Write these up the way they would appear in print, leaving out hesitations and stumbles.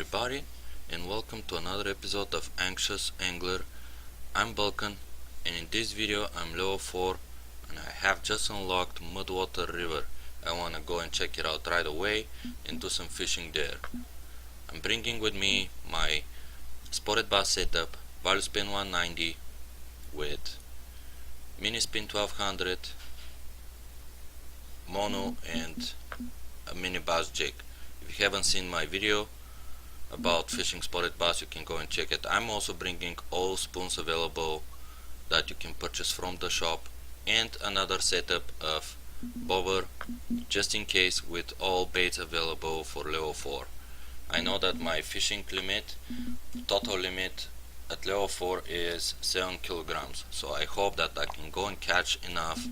everybody, and welcome to another episode of Anxious Angler. I'm Bulkan, and in this video I'm level 4 and I have just unlocked Mudwater River. I wanna go and check it out right away and do some fishing there. I'm bringing with me my spotted bass setup, value spin 190 with mini spin 1200, mono, and a mini bass jig. If you haven't seen my video about fishing spotted bass, you can go and check it. I'm also bringing all spoons available that you can purchase from the shop, and another setup of bobber just in case, with all baits available for level 4. I know that my fishing limit, total limit at level 4 is 7 kilograms, so I hope that I can go and catch enough,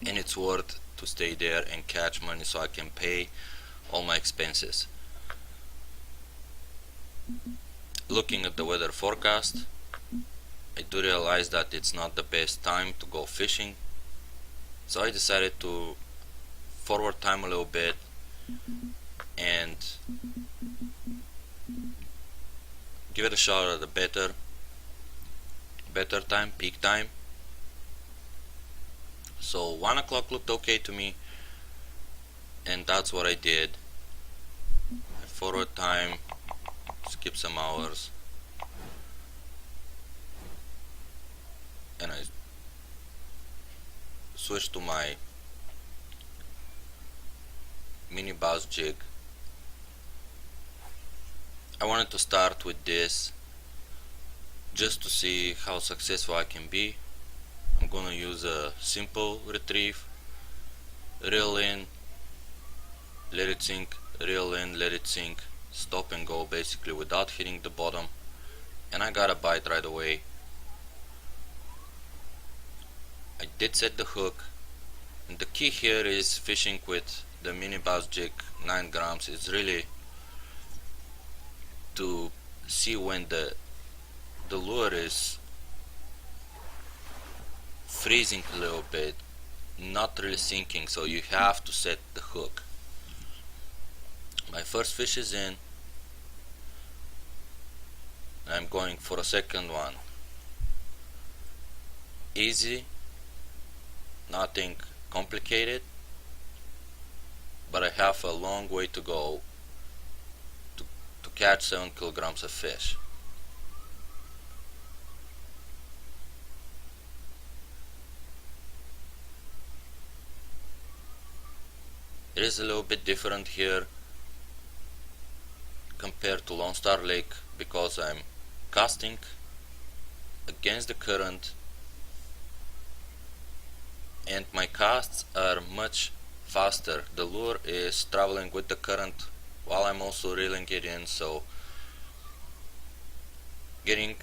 and it's worth to stay there and catch money so I can pay all my expenses. Looking at the weather forecast, I do realize that it's not the best time to go fishing, so I decided to forward time a little bit and give it a shot at a better time, peak time. So 1 o'clock looked okay to me, and that's what I did. I forward time, skip some hours, and I switched to my mini bass jig. I wanted to start with this just to see how successful I can be. I'm gonna use a simple retrieve, reel in, let it sink, reel in, let it sink, stop and go, basically without hitting the bottom, and I got a bite right away. I did set the hook, and the key here is fishing with the mini bass jig 9 grams is really to see when the lure is freezing a little bit, not really sinking, so you have to set the hook. My first fish is in. I'm going for a second one. Easy, nothing complicated, but I have a long way to go to catch 7 kilograms of fish. It is a little bit different here compared to Lone Star Lake because I'm casting against the current, and my casts are much faster. The lure is traveling with the current while I'm also reeling it in, so getting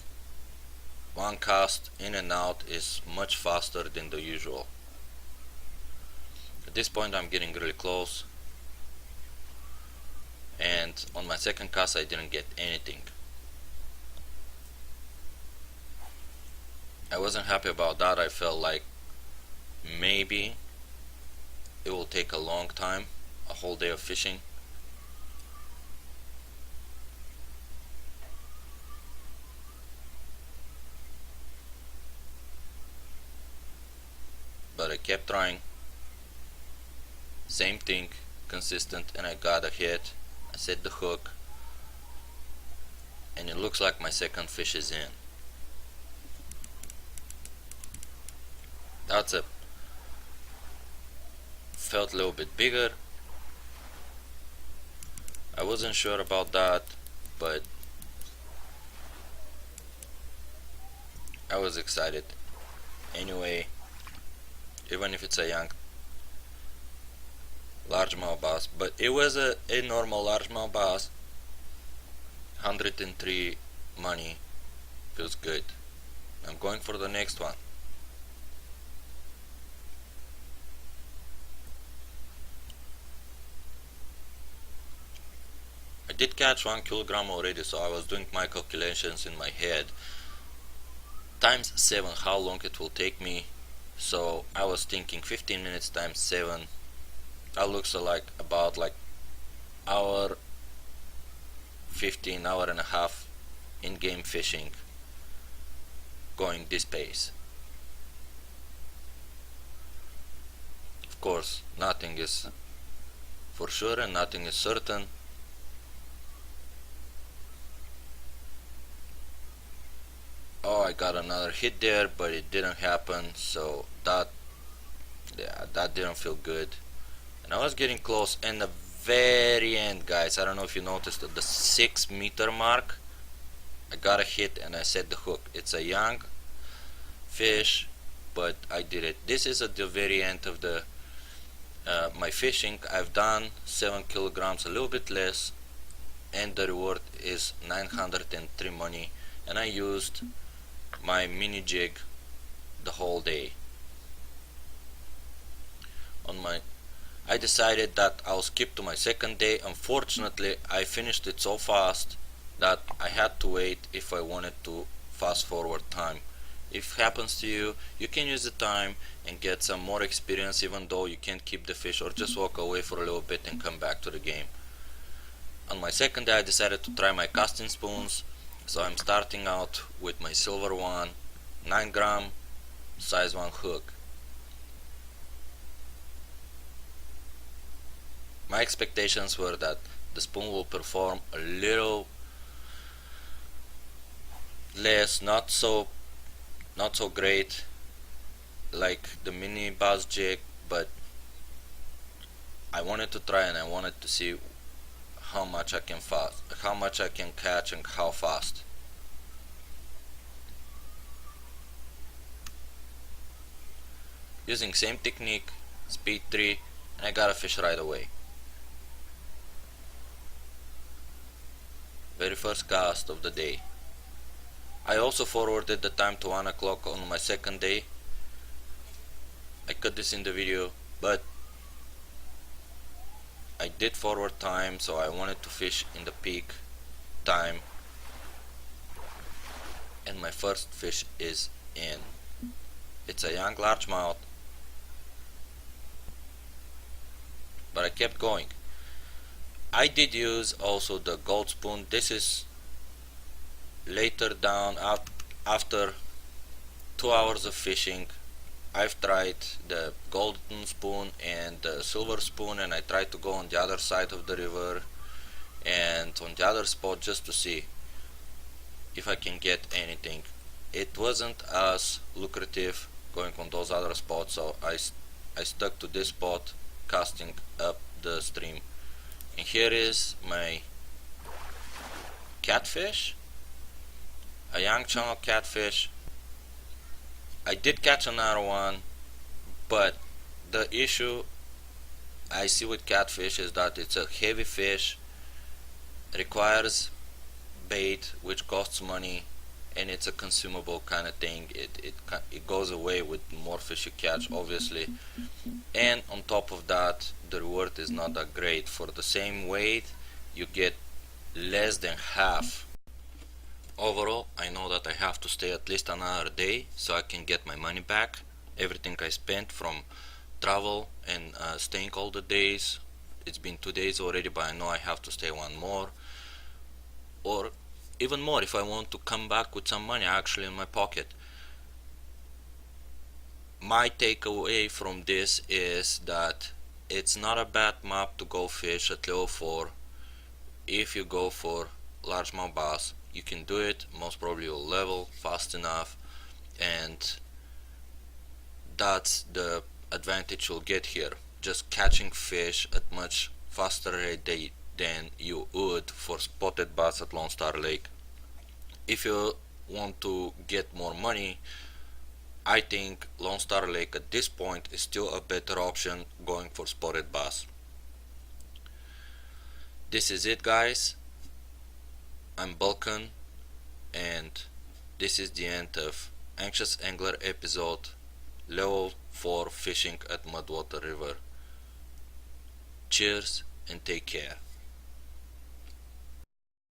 one cast in and out is much faster than the usual. At this point I'm getting really close, and on my second cast I didn't get anything. I wasn't happy about that. I felt like maybe it will take a long time, a whole day of fishing. But I kept trying. Same thing, consistent, and I got a hit. I set the hook, and it looks like my second fish is in. That's a felt a little bit bigger. I wasn't sure about that, but I was excited anyway, even if it's a young largemouth bass. But it was a normal largemouth bass. 103 money, feels good. I'm going for the next one. I did catch 1 kilogram already, so I was doing my calculations in my head. Times 7, how long it will take me. So I was thinking 15 minutes times 7. That looks like about like hour 15 hour and a half in-game fishing going this pace. Of course, nothing is for sure and nothing is certain. Oh, I got another hit there, but it didn't happen, so that didn't feel good. And I was getting close. In the very end, guys, I don't know if you noticed, at the 6-meter mark, I got a hit and I set the hook. It's a young fish, but I did it. This is at the very end of the my fishing. I've done 7 kilograms, a little bit less, and the reward is 903 money, and I used my mini jig the whole day. I decided that I'll skip to my second day. Unfortunately, I finished it so fast that I had to wait if I wanted to fast forward time. If it happens to you, you can use the time and get some more experience even though you can't keep the fish, or just walk away for a little bit and come back to the game. On my second day I decided to try my casting spoons, so I'm starting out with my silver one, 9 gram, size 1 hook. My expectations were that the spoon will perform a little less, not so great like the mini bass jig, but I wanted to try and I wanted to see how much I can catch and how fast. Using same technique, speed 3, and I got a fish right away. Very first cast of the day. I also forwarded the time to 1 o'clock on my second day. I cut this in the video, but I did forward time, so I wanted to fish in the peak time, and my first fish is in. It's a young largemouth, but I kept going. I did use also the gold spoon. This is later down after 2 hours of fishing. I've tried the golden spoon and the silver spoon, and I tried to go on the other side of the river and on the other spot just to see if I can get anything. It wasn't as lucrative going on those other spots, so I stuck to this spot, casting up the stream. And here is my catfish, a young channel catfish. I did catch another one, but the issue I see with catfish is that it's a heavy fish, requires bait which costs money, and it's a consumable kind of thing. It goes away with more fish you catch, obviously, and on top of that the reward is not that great. For the same weight you get less than half. Overall, I know that I have to stay at least another day so I can get my money back. Everything I spent from travel and staying all the days. It's been 2 days already, but I know I have to stay one more, or even more if I want to come back with some money actually in my pocket. My takeaway from this is that it's not a bad map to go fish at level 4 if you go for largemouth bass. You can do it, most probably you'll level fast enough, and that's the advantage you'll get here, just catching fish at much faster rate than you would for spotted bass at Lone Star Lake. If you want to get more money, I think Lone Star Lake at this point is still a better option going for spotted bass. This is it, guys. I'm Bulkan, and this is the end of Anxious Angler episode level 4 fishing at Mudwater River. Cheers and take care.